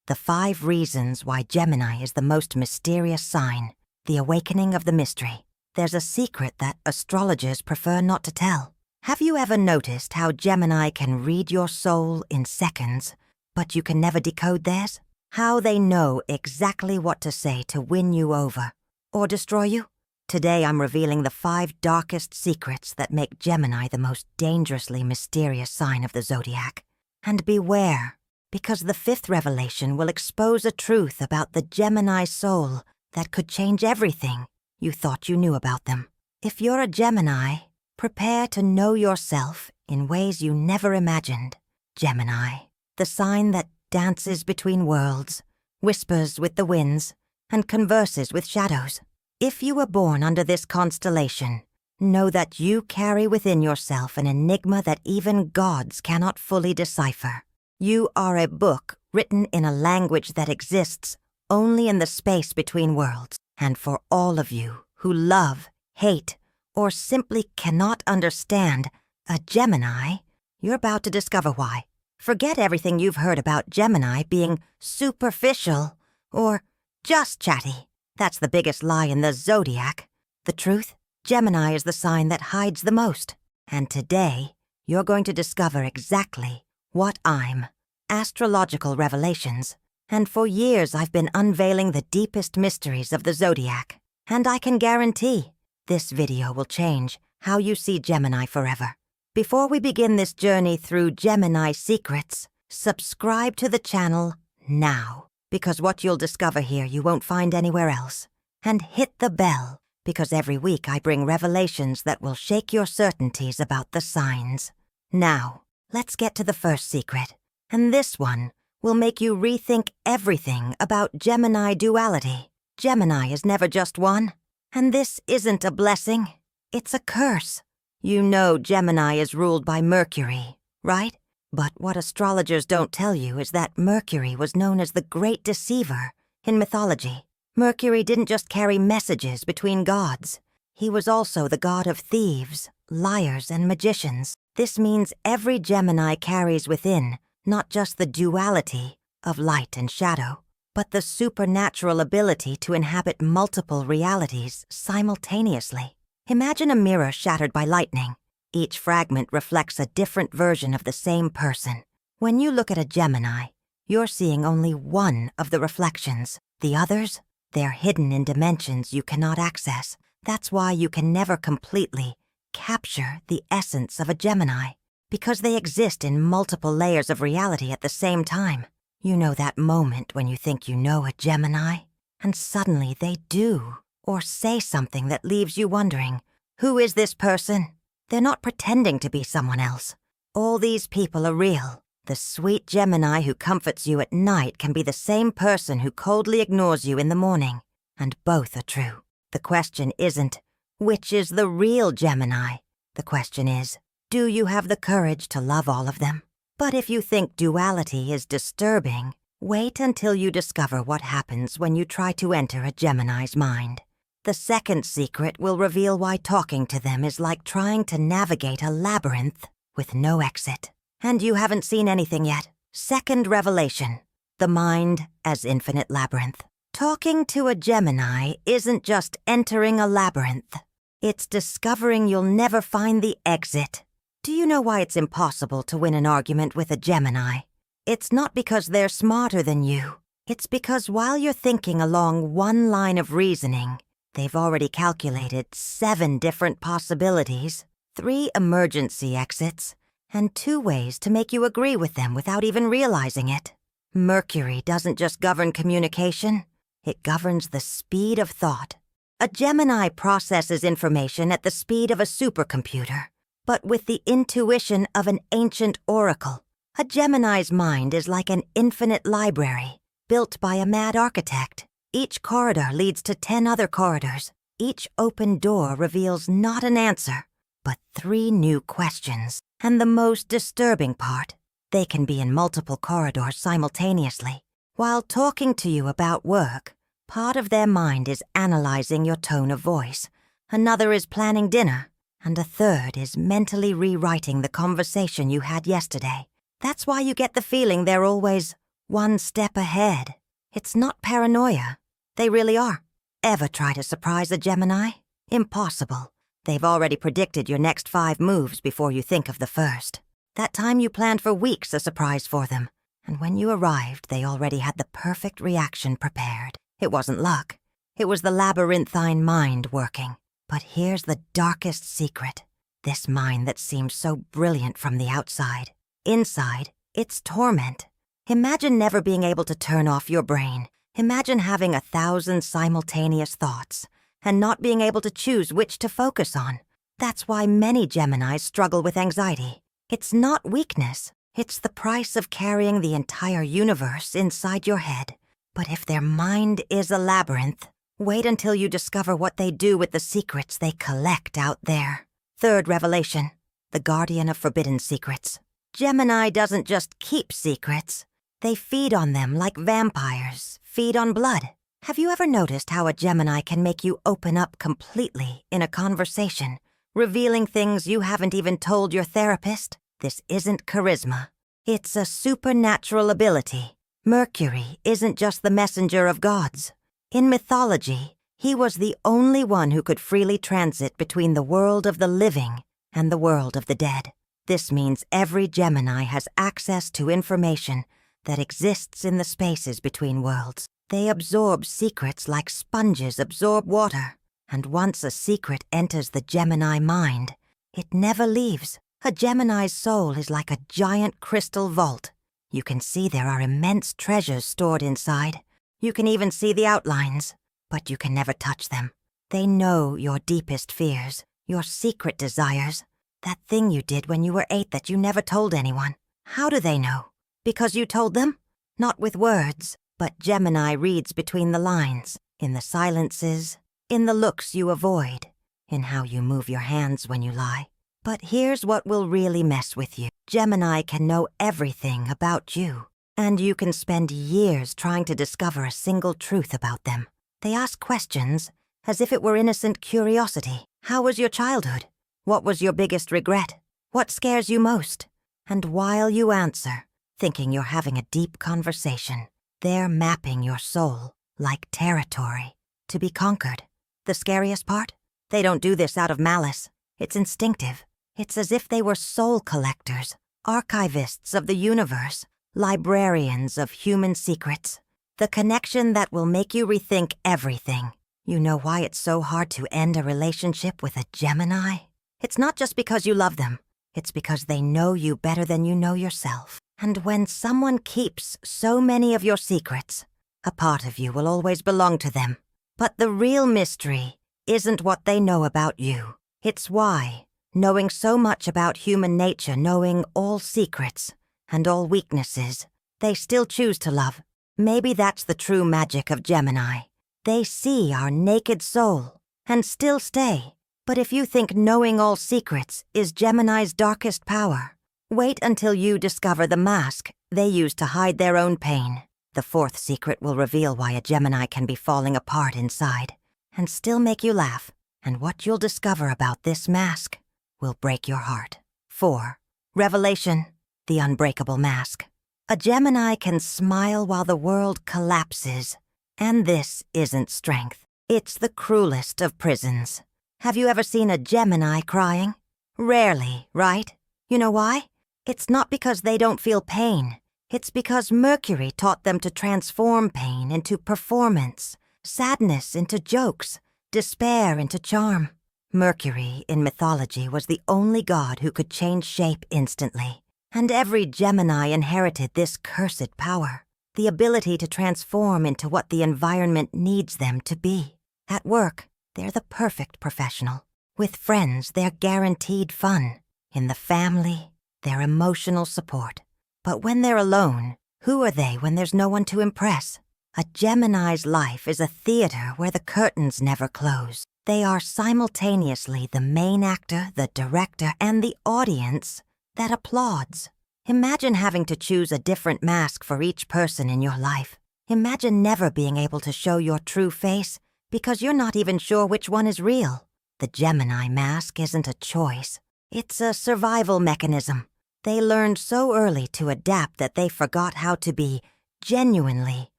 The 5 reasons why Gemini is the most mysterious sign, the awakening of the mystery. There's a secret that astrologers prefer not to tell. Have you ever noticed how Gemini can read your soul in seconds, but you can never decode theirs? How they know exactly what to say to win you over or destroy you? Today I'm revealing the 5 darkest secrets that make Gemini the most dangerously mysterious sign of the zodiac. And beware, because the 5th revelation will expose a truth about the Gemini soul that could change everything you thought you knew about them. If you're a Gemini, prepare to know yourself in ways you never imagined. Gemini, the sign that dances between worlds, whispers with the winds, and converses with shadows. If you were born under this constellation, know that you carry within yourself an enigma that even gods cannot fully decipher. You are a book written in a language that exists only in the space between worlds. And for all of you who love, hate, or simply cannot understand a Gemini, you're about to discover why. Forget everything you've heard about Gemini being superficial or just chatty. That's the biggest lie in the zodiac. The truth? Gemini is the sign that hides the most. And today, you're going to discover exactly what I'm. Astrological revelations. And for years I've been unveiling the deepest mysteries of the zodiac. And I can guarantee this video will change how you see Gemini forever. Before we begin this journey through Gemini secrets, subscribe to the channel now, because what you'll discover here you won't find anywhere else. And hit the bell, because every week I bring revelations that will shake your certainties about the signs. Now, let's get to the first secret. And this one will make you rethink everything about Gemini duality. Gemini is never just one. And this isn't a blessing, it's a curse. You know Gemini is ruled by Mercury, right? But what astrologers don't tell you is that Mercury was known as the Great Deceiver in mythology. Mercury didn't just carry messages between gods. He was also the god of thieves, liars, and magicians. This means every Gemini carries within not just the duality of light and shadow, but the supernatural ability to inhabit multiple realities simultaneously. Imagine a mirror shattered by lightning. Each fragment reflects a different version of the same person. When you look at a Gemini, you're seeing only one of the reflections. The others, they're hidden in dimensions you cannot access. That's why you can never completely capture the essence of a Gemini, because they exist in multiple layers of reality at the same time. You know that moment when you think you know a Gemini, and suddenly they do, or say something that leaves you wondering, who is this person? They're not pretending to be someone else. All these people are real. The sweet Gemini who comforts you at night can be the same person who coldly ignores you in the morning, and both are true. The question isn't, which is the real Gemini? The question is, do you have the courage to love all of them? But if you think duality is disturbing, wait until you discover what happens when you try to enter a Gemini's mind. The second secret will reveal why talking to them is like trying to navigate a labyrinth with no exit. And you haven't seen anything yet. Second revelation, the mind as infinite labyrinth. Talking to a Gemini isn't just entering a labyrinth. It's discovering you'll never find the exit. Do you know why it's impossible to win an argument with a Gemini? It's not because they're smarter than you. It's because while you're thinking along one line of reasoning, they've already calculated 7 different possibilities, 3 emergency exits, and 2 ways to make you agree with them without even realizing it. Mercury doesn't just govern communication, it governs the speed of thought. A Gemini processes information at the speed of a supercomputer, but with the intuition of an ancient oracle. A Gemini's mind is like an infinite library, built by a mad architect. Each corridor leads to 10 other corridors. Each open door reveals not an answer, but 3 new questions. And the most disturbing part, they can be in multiple corridors simultaneously. While talking to you about work, part of their mind is analyzing your tone of voice, another is planning dinner, and a third is mentally rewriting the conversation you had yesterday. That's why you get the feeling they're always one step ahead. It's not paranoia. They really are. Ever try to surprise a Gemini? Impossible. They've already predicted your next 5 moves before you think of the first. That time you planned for weeks a surprise for them, and when you arrived, they already had the perfect reaction prepared. It wasn't luck. It was the labyrinthine mind working. But here's the darkest secret. This mind that seems so brilliant from the outside. Inside, it's torment. Imagine never being able to turn off your brain. Imagine having 1,000 simultaneous thoughts and not being able to choose which to focus on. That's why many Geminis struggle with anxiety. It's not weakness. It's the price of carrying the entire universe inside your head. But if their mind is a labyrinth, wait until you discover what they do with the secrets they collect out there. Third revelation, the guardian of forbidden secrets. Gemini doesn't just keep secrets. They feed on them like vampires feed on blood. Have you ever noticed how a Gemini can make you open up completely in a conversation, revealing things you haven't even told your therapist? This isn't charisma. It's a supernatural ability. Mercury isn't just the messenger of gods. In mythology, he was the only one who could freely transit between the world of the living and the world of the dead. This means every Gemini has access to information that exists in the spaces between worlds. They absorb secrets like sponges absorb water. And once a secret enters the Gemini mind, it never leaves. A Gemini's soul is like a giant crystal vault. You can see there are immense treasures stored inside. You can even see the outlines, but you can never touch them. They know your deepest fears, your secret desires, that thing you did when you were 8 that you never told anyone. How do they know? Because you told them? Not with words, but Gemini reads between the lines, in the silences, in the looks you avoid, in how you move your hands when you lie. But here's what will really mess with you. Gemini can know everything about you, and you can spend years trying to discover a single truth about them. They ask questions as if it were innocent curiosity. How was your childhood? What was your biggest regret? What scares you most? And while you answer, thinking you're having a deep conversation, they're mapping your soul like territory to be conquered. The scariest part? They don't do this out of malice. It's instinctive. It's as if they were soul collectors, archivists of the universe, librarians of human secrets. The connection that will make you rethink everything. You know why it's so hard to end a relationship with a Gemini? It's not just because you love them. It's because they know you better than you know yourself. And when someone keeps so many of your secrets, a part of you will always belong to them. But the real mystery isn't what they know about you. It's why, knowing so much about human nature, knowing all secrets and all weaknesses, they still choose to love. Maybe that's the true magic of Gemini. They see our naked soul and still stay. But if you think knowing all secrets is Gemini's darkest power, wait until you discover the mask they use to hide their own pain. The 4th secret will reveal why a Gemini can be falling apart inside and still make you laugh. And what you'll discover about this mask will break your heart. 4. Revelation, the unbreakable mask. A Gemini can smile while the world collapses. And this isn't strength. It's the cruelest of prisons. Have you ever seen a Gemini crying? Rarely, right? You know why? It's not because they don't feel pain. It's because Mercury taught them to transform pain into performance, sadness into jokes, despair into charm. Mercury, in mythology, was the only god who could change shape instantly. And every Gemini inherited this cursed power, the ability to transform into what the environment needs them to be. At work, they're the perfect professional. With friends, they're guaranteed fun. In the family, they're emotional support. But when they're alone, who are they when there's no one to impress? A Gemini's life is a theater where the curtains never close. They are simultaneously the main actor, the director, and the audience that applauds. Imagine having to choose a different mask for each person in your life. Imagine never being able to show your true face because you're not even sure which one is real. The Gemini mask isn't a choice. It's a survival mechanism. They learned so early to adapt that they forgot how to be genuinely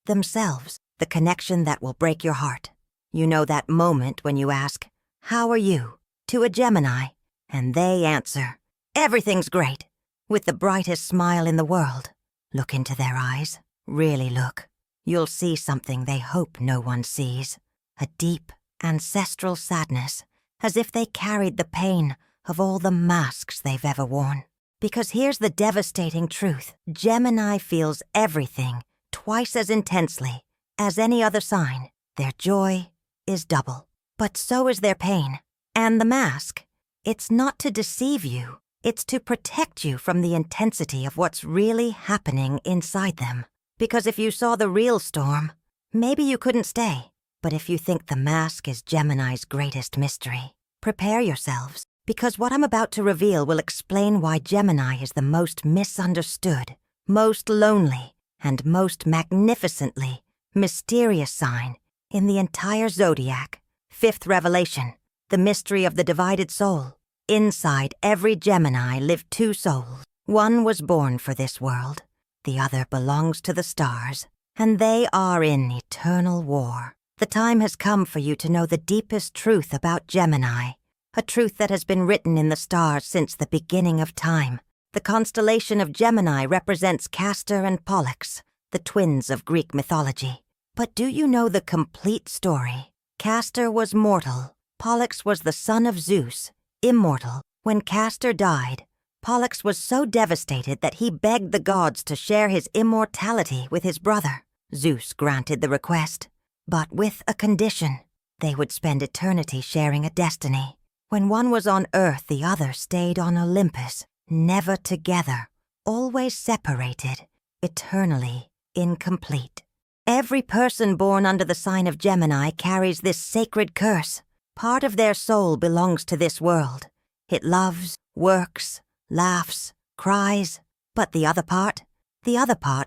themselves, the connection that will break your heart. You know that moment when you ask, "How are you?" to a Gemini, and they answer, "Everything's great," with the brightest smile in the world. Look into their eyes. Really look. You'll see something they hope no one sees. A deep, ancestral sadness, as if they carried the pain of all the masks they've ever worn. Because here's the devastating truth. Gemini feels everything twice as intensely as any other sign. Their joy is double, but so is their pain. And the mask, it's not to deceive you. It's to protect you from the intensity of what's really happening inside them. Because if you saw the real storm, maybe you couldn't stay. But if you think the mask is Gemini's greatest mystery, prepare yourselves, because what I'm about to reveal will explain why Gemini is the most misunderstood, most lonely, and most magnificently mysterious sign in the entire zodiac. Fifth revelation, the mystery of the divided soul. Inside every Gemini live two souls. One was born for this world, the other belongs to the stars, and they are in eternal war. The time has come for you to know the deepest truth about Gemini, a truth that has been written in the stars since the beginning of time. The constellation of Gemini represents Castor and Pollux, the twins of Greek mythology. But do you know the complete story? Castor was mortal. Pollux was the son of Zeus, immortal. When Castor died, Pollux was so devastated that he begged the gods to share his immortality with his brother. Zeus granted the request, but with a condition. They would spend eternity sharing a destiny. When one was on Earth, the other stayed on Olympus, never together, always separated, eternally incomplete. Every person born under the sign of Gemini carries this sacred curse. Part of their soul belongs to this world. It loves, works, laughs, cries. But the other part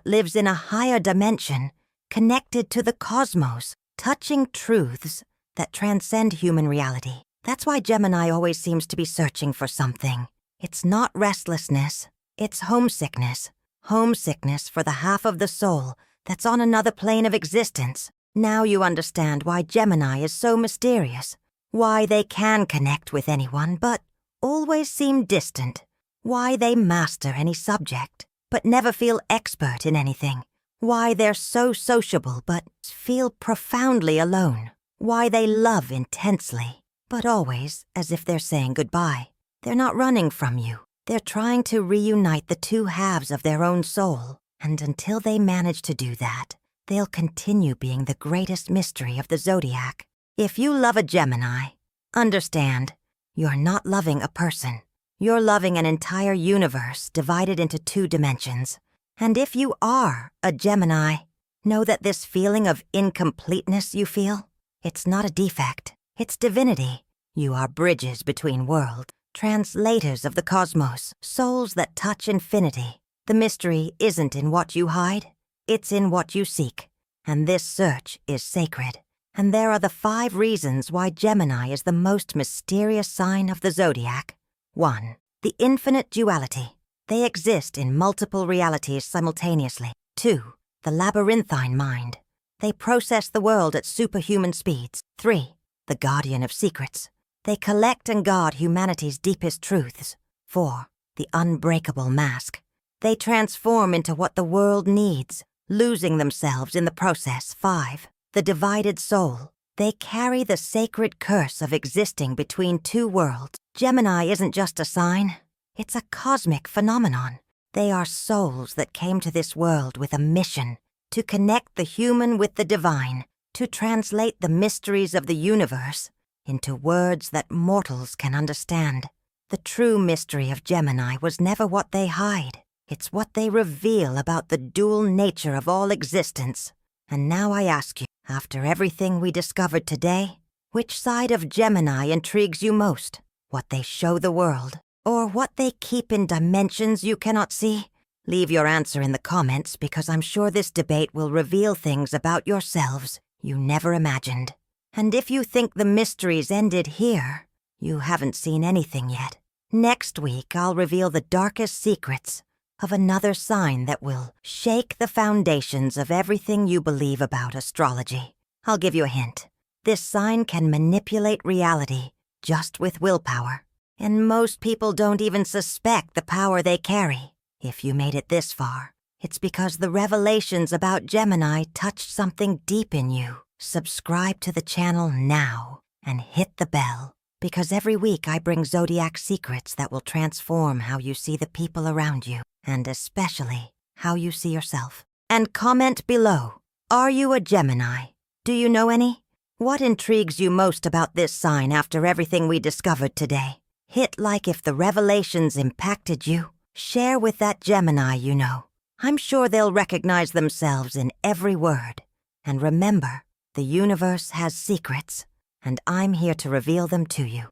lives in a higher dimension, connected to the cosmos, touching truths that transcend human reality. That's why Gemini always seems to be searching for something. It's not restlessness, it's homesickness. Homesickness for the half of the soul that's on another plane of existence. Now you understand why Gemini is so mysterious, why they can connect with anyone but always seem distant, why they master any subject but never feel expert in anything, why they're so sociable but feel profoundly alone, why they love intensely but always as if they're saying goodbye. They're not running from you. They're trying to reunite the two halves of their own soul. And until they manage to do that, they'll continue being the greatest mystery of the zodiac. If you love a Gemini, understand, you're not loving a person. You're loving an entire universe divided into two dimensions. And if you are a Gemini, know that this feeling of incompleteness you feel, it's not a defect. It's divinity. You are bridges between worlds, translators of the cosmos, souls that touch infinity. The mystery isn't in what you hide, it's in what you seek. And this search is sacred. And there are the 5 reasons why Gemini is the most mysterious sign of the zodiac. 1. The infinite duality. They exist in multiple realities simultaneously. 2. The labyrinthine mind. They process the world at superhuman speeds. 3. The guardian of secrets. They collect and guard humanity's deepest truths. 4. The unbreakable mask. They transform into what the world needs, losing themselves in the process. 5. The divided soul. They carry the sacred curse of existing between two worlds. Gemini isn't just a sign, it's a cosmic phenomenon. They are souls that came to this world with a mission, to connect the human with the divine, to translate the mysteries of the universe into words that mortals can understand. The true mystery of Gemini was never what they hide. It's what they reveal about the dual nature of all existence. And now I ask you, after everything we discovered today, which side of Gemini intrigues you most? What they show the world, or what they keep in dimensions you cannot see? Leave your answer in the comments, because I'm sure this debate will reveal things about yourselves you never imagined. And if you think the mysteries ended here, you haven't seen anything yet. Next week, I'll reveal the darkest secrets of another sign that will shake the foundations of everything you believe about astrology. I'll give you a hint. This sign can manipulate reality just with willpower, and most people don't even suspect the power they carry. If you made it this far, it's because the revelations about Gemini touched something deep in you. Subscribe to the channel now and hit the bell, because every week I bring zodiac secrets that will transform how you see the people around you, and especially how you see yourself. And comment below. Are you a Gemini? Do you know any? What intrigues you most about this sign after everything we discovered today? Hit like if the revelations impacted you. Share with that Gemini you know. I'm sure they'll recognize themselves in every word. And remember, the universe has secrets, and I'm here to reveal them to you.